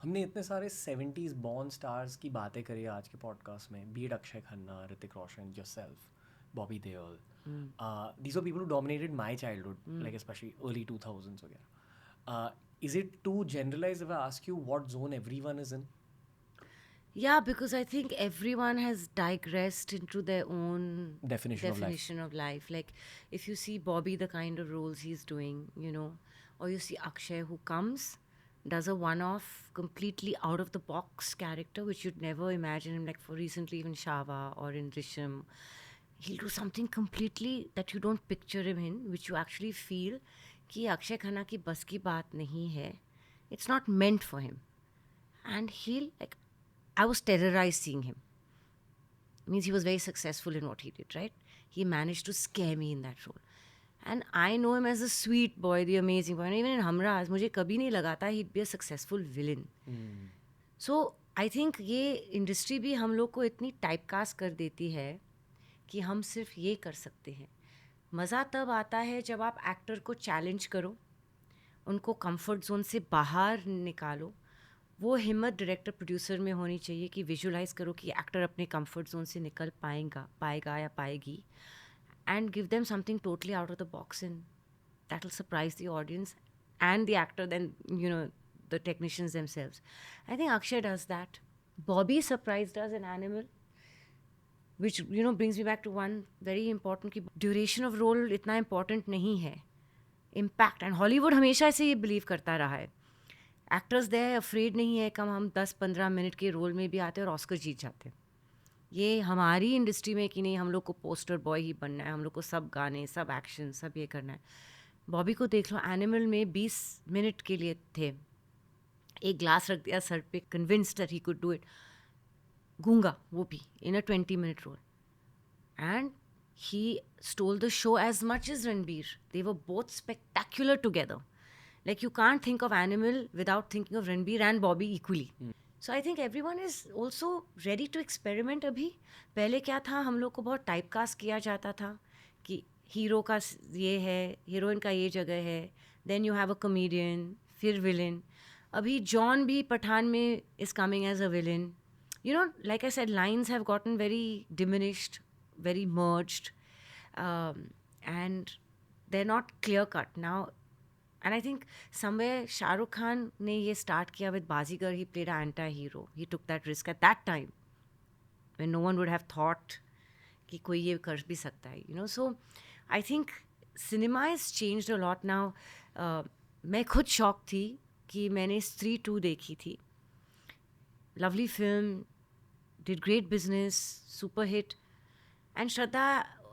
हमने इतने सारे 70s बॉर्न स्टार्स की बातें करी आज के पॉडकास्ट में, B it Akshay Khanna, Hrithik Roshan, yourself, Bobby Deol. These are people who dominated my childhood, like especially early 2000s वगैरह. Is it too generalized if I ask you what zone everyone is in? Yeah, because I think everyone has digressed into their own Definition of life. definition of life. Like, if you see Bobby, the kind of roles he's doing, or you see Akshay, who comes, does a one-off, completely out of the box character, which you'd never imagine him. Like, for recently, even Shava or in Drishyam, he'll do something completely that you don't picture him in, which you actually feel कि अक्षय खन्ना की बस की बात नहीं है. It's not meant for him. And he'll, like, I was terrorized seeing him. Means he was very successful in what he did, right? He managed to scare me in that role. And I know him as a sweet boy, the amazing boy. And even in Hamraz, मुझे कभी नहीं लगा था he'd be a successful villain. So I think ये industry भी हम लोग को इतनी टाइपकास्ट कर देती है कि हम सिर्फ ये कर सकते हैं. मज़ा तब आता है जब आप एक्टर को चैलेंज करो, उनको कंफर्ट जोन से बाहर निकालो. वो हिम्मत डायरेक्टर प्रोड्यूसर में होनी चाहिए कि विजुलाइज करो कि एक्टर अपने कंफर्ट जोन से निकल पाएगा या पाएगी, and give them something totally out of the box in that will surprise the audience and the actor, then the technicians themselves. I think Akshay does that. Bobby surprised us in Animal, which brings me back to one very important कि duration of role इतना important नहीं है, impact. And Hollywood हमेशा ऐसे ये believe करता रहा है. एक्टर्स दे अफ्रेड नहीं है कम, हम 10-15 मिनट के रोल में भी आते हैं और ऑस्कर जीत जाते हैं. ये हमारी इंडस्ट्री में कि नहीं, हम लोग को पोस्टर बॉय ही बनना है, हम लोग को सब गाने, सब एक्शन, सब ये करना है. बॉबी को देख लो, एनिमल में 20 मिनट के लिए थे, एक ग्लास रख दिया सर पे, convinced that he could do it. गूंगा वो भी in a 20-minute role, and he stole the show as much as Ranbir. They were both spectacular together. Like, you can't think of Animal without thinking of Ranbir and Bobby equally. So I think everyone is also ready to experiment अभी. पहले क्या था, हम लोग को बहुत typecast किया जाता था कि हीरो का ये है, हीरोइन का ये जगह है, then you have a comedian, फिर विलन. अभी जॉन भी पठान में is coming as a villain. Like I said, lines have gotten very diminished, very merged, and they're not clear cut now. And I think somewhere Shah Rukh Khan ne ye start kiya with Bazigar. He played an anti-hero. He took that risk at that time when no one would have thought कि कोई ये कर भी सकता है. So I think cinema has changed a lot now. मैं खुद shock थी कि मैंने स्त्री 2 देखी थी. Lovely film, did great business, super hit. And Shraddha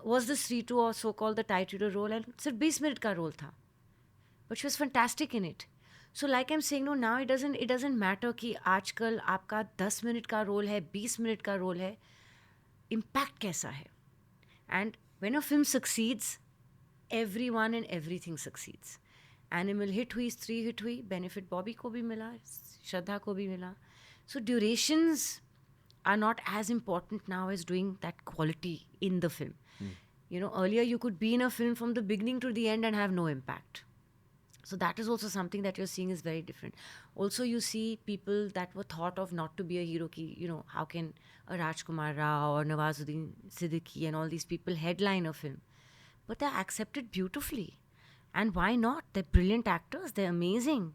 was the Sri 2 or so-called the title role, and सिर्फ 20 मिनट का रोल था. But she was fantastic in it. So like I'm saying, no, now it doesn't matter कि आजकल आपका 10 minute का role है, 20 minute का role है, impact कैसा है. And when a film succeeds, everyone and everything succeeds. Animal hit हुई, स्त्री hit हुई, benefit Bobby को भी मिला, श्रद्धा को भी मिला. So durations are not as important now as doing that quality in the film. Earlier you could be in a film from the beginning to the end and have no impact. So that is also something that you're seeing is very different. Also, you see people that were thought of not to be a hero, how can a Rajkumar Rao or Nawazuddin Siddiqui and all these people headline a film? But they're accepted beautifully. And why not? They're brilliant actors, they're amazing.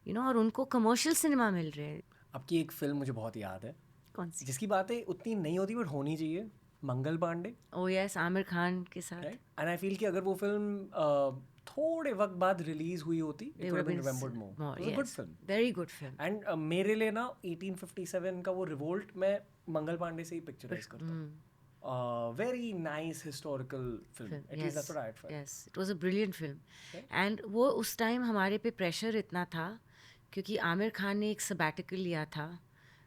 और उनको commercial cinema मिल रहे हैं. आपकी एक film मुझे बहुत याद है, कौन सी? जिसकी बातें उतनी नहीं होती बट होनी चाहिए, मंगल पांडे. Oh yes, आमिर खान के साथ. एंड आई फील कि अगर वो फिल्म थोड़े वक्त बाद रिलीज हुई होती, it would have been remembered more. It was a good film, very good film. And मेरे लिए ना 1857 का वो रिवोल्ट मैं मंगल पांडे से ही पिक्चराइज करता हूँ. Very nice historical film, at least that's what I felt. Yes, it was a brilliant film. And वो उस टाइम हमारे पे प्रेशर इतना था क्योंकि आमिर खान ने एक सबैटिकल लिया था.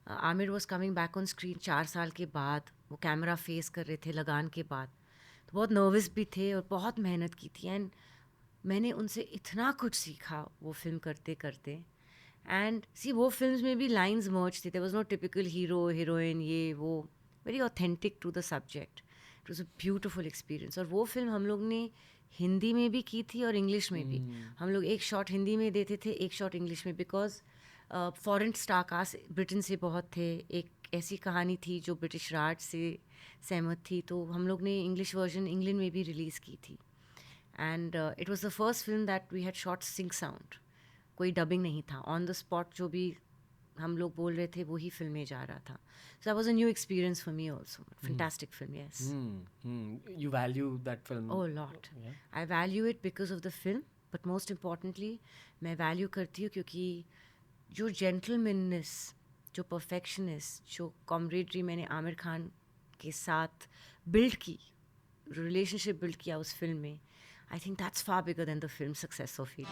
Aamir was coming back on screen 4 साल के बाद. वो कैमरा फेस कर रहे थे लगान के बाद, तो बहुत नर्वस भी थे और बहुत मेहनत की थी. एंड मैंने उनसे इतना कुछ सीखा वो फिल्म करते करते. एंड सी, वो फिल्म में भी लाइन्स मर्ज थी. There was no typical hero heroine, ये वो, very authentic to the subject. It was a beautiful experience. और वो फिल्म हम लोग ने हिंदी में भी की थी और इंग्लिश में भी. हम लोग एक शॉट हिंदी में देते थे, एक शॉट इंग्लिश में, because foreign star cast Britain से बहुत थे, एक ऐसी कहानी थी जो ब्रिटिश राज से सहमत थी, तो हम लोग ने इंग्लिश वर्जन इंग्लैंड में भी रिलीज़ की थी. And it was the first film that we had shot sync sound. कोई डबिंग नहीं था, ऑन द स्पॉट जो भी हम लोग बोल रहे थे वही फिल्म में जा रहा था. So that was a new experience for me also. Fantastic film, yes. You value that film? Oh, a lot. Yeah. I value it because of the film, but most importantly, मैं value करती हूँ क्योंकि जो gentlemanness, जो perfectionist, जो camaraderie मैंने आमिर खान के साथ build की, relationship build किया उस film में, I think that's far bigger than the film success of it.